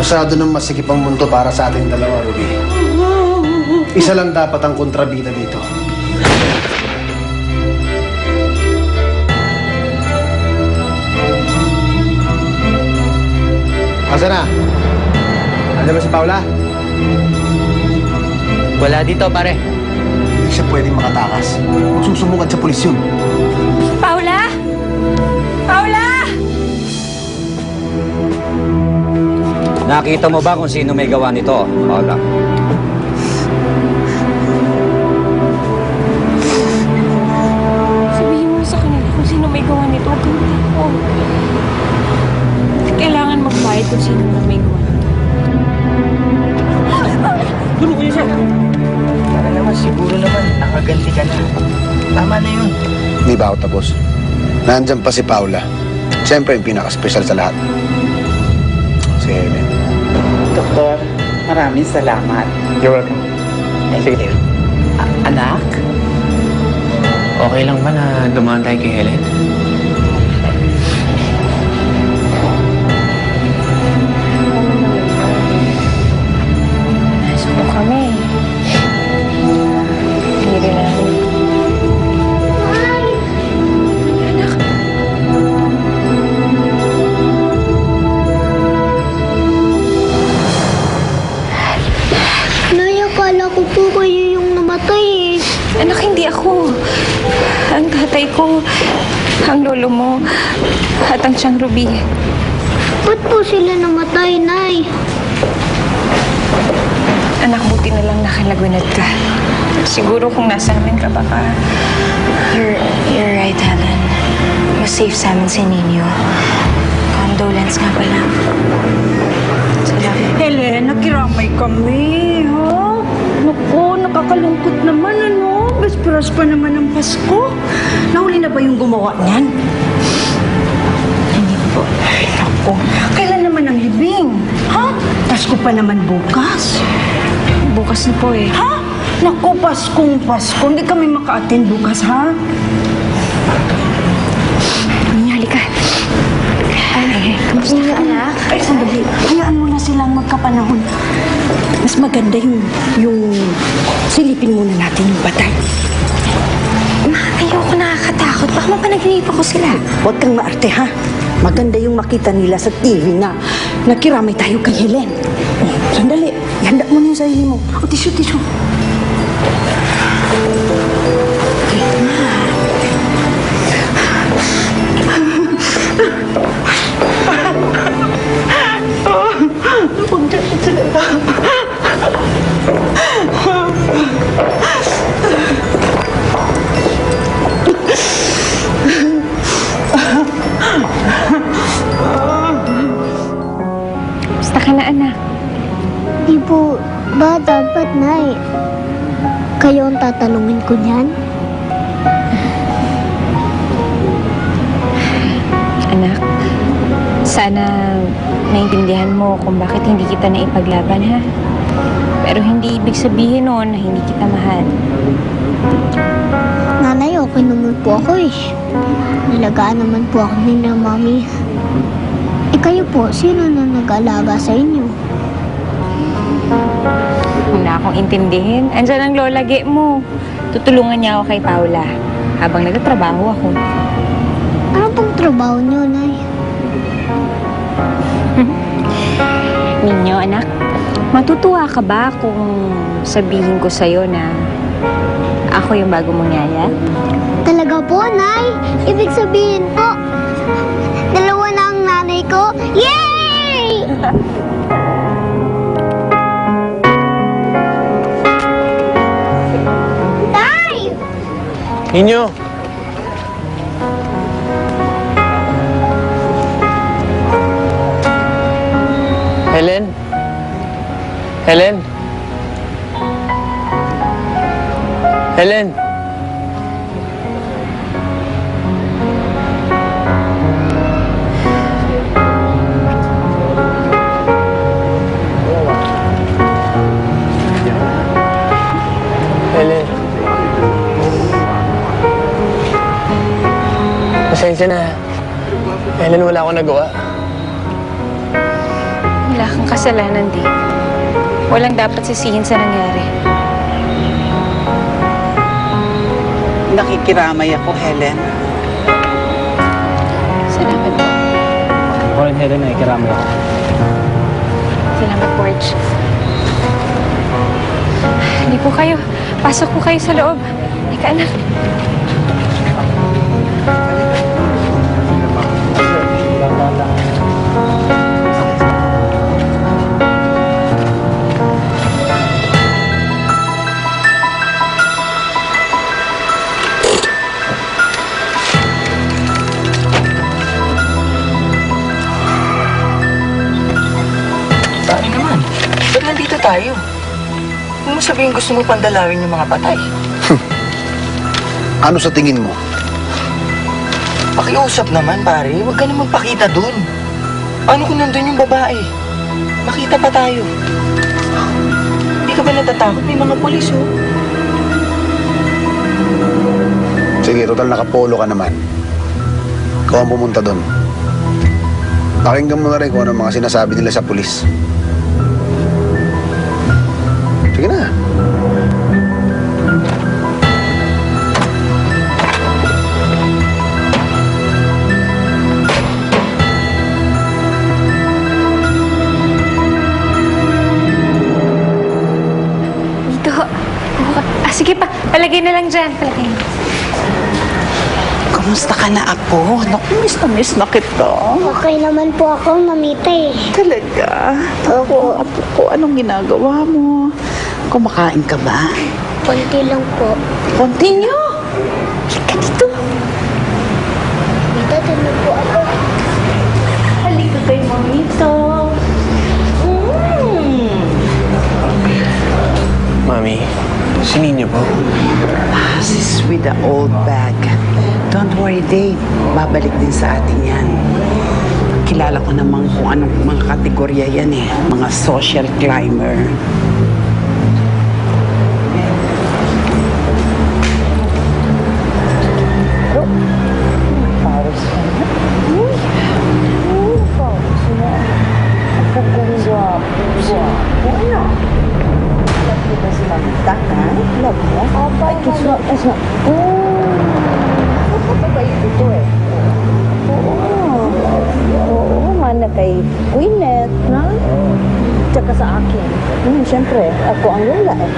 Masyado ng masikip ang mundo para sa ating dalawa, Ruby. Isa lang dapat ang kontrabida dito. Asa na? Alam ba si Paula? Wala dito, pare. Hindi siya pwedeng makatakas. Susumungad sa pulis yun. Paula! Paula! Nakita mo ba kung sino may gawa nito, Paula? Sabihin mo sa kanila kung sino may gawa nito. Kailangan magbayad kung sino na may gawa nito. Tulog niyo siya. Para naman, siguro naman, nakaganti ka na. Tama na yun. Hindi ba ako tapos? Nandyan pa si Paula. Siyempre, yung pinaka-special sa lahat. Si Helen. Doktor, maraming salamat. You're welcome. Thank you. Anak? Okay lang ba na dumaan tayo kay Helen? Nasuko kami. Hindi rin namin. Anak. Nay, akala ko po kayo yung namatay eh. Anak, hindi ako. Ang tatay ko, ang lolo mo, at ang siyang Ruby. Ba't po sila namatay, Nay? Anak, buti na lang nakalagunad ka. Siguro kung nasa amin ka, baka... You're right, Helen. Mas safe sa amin si Nino. Condolence nga pala. Salamat. Helen, nakiramay kami, ha? Naku, nakakalungkot naman, ano? Besperas pa naman ng Pasko. Nahuli na ba yung gumawa niyan? Hindi po. Naku, kailan naman ang libing? Ha? Pasko pa naman bukas. Bukas na po eh. Ha? Naku, Paskong Pasko. Hindi kami maka-attend bukas, ha? Nyali ka. Ay, kamusta ka, anak? Ay, sandali. Hayaan mo na silang magkapanahon. Mas maganda yung silipin muna natin yung batay. Ma, ayoko, nakakatakot. Baka mapanaginipan ko sila. Huwag kang maarte, ha? Maganda yung makita nila sa TV na nakiramay tayo kay Helen. Oh, sandali. Ihanda mo na yung sarili mo. O, tissue. Basta ka na, anak. Di po ba dapat, Nay? Kayo ang tatanungin ko niyan? Anak, sana naintindihan mo kung bakit hindi kita naipaglaban, ha? Pero hindi ibig sabihin noon na hindi kita mahal. Nanay, okay naman po ako eh. Nalagaan naman po ako ni na Mami. Eh kayo po, sino na nag-alaga sa inyo? Kung na akong intindihin, andyan ang lola Ge mo. Tutulungan niya ako kay Paula habang nagtatrabaho ako. Ano pong trabaho niyo, Nay? Ninyo, anak, matutuwa ka ba kung sabihin ko sa'yo na ako yung bago mong yaya? Talaga po, Nay? Ibig sabihin po, dalawa na ang nanay ko? Yay! Nay! Ninyo! Helen? Helen? Helen? Helen? Pasensya na. Helen, wala akong nagawa. Wala kang ang kasalanan din. Walang dapat sisihin sa nangyari. Nakikiramay ako, Helen. Salamat po. Ako rin, Helen, nakikiramay ako. Salamat, George. Hindi po kayo. Pasok po kayo sa loob. Ika, anak. Bakit naman? Ba't nandito tayo? Kung mo sabihin gusto mo pandalawin yung mga patay. Ano sa tingin mo? Pakiusap naman, pare. Huwag ka na magpakita dun. Paano kung nandun yung babae? Makita pa tayo. Hindi ka ba natatakot? May mga pulis, oh. Sige, total nakapolo ka naman. Ikaw ang pumunta doon. Pakinggan mo na rin kung ano mga sinasabi nila sa pulis. Sige na. Dito. Sige pa. Palagay na lang dyan. Palagay. Kumusta ka na, Apo? Naku, miss na kita. Okay naman po ako, Mamita eh. Talaga? Ako, Apo ko, anong ginagawa mo? Kumakain ka ba? Konti lang po. Continue! Halika dito. Mamita, tanong po ako. Halika kay Mamita. Mami, si Nino po. Sis with the old bag. Don't worry, Dave. Babalik din sa atin yan. Kilala ko naman kung anong mga kategorya yan eh. Mga social climber. Oo, mana kay Gwyneth, ha? Tsaka sa akin. Siyempre, ako ang lula eh.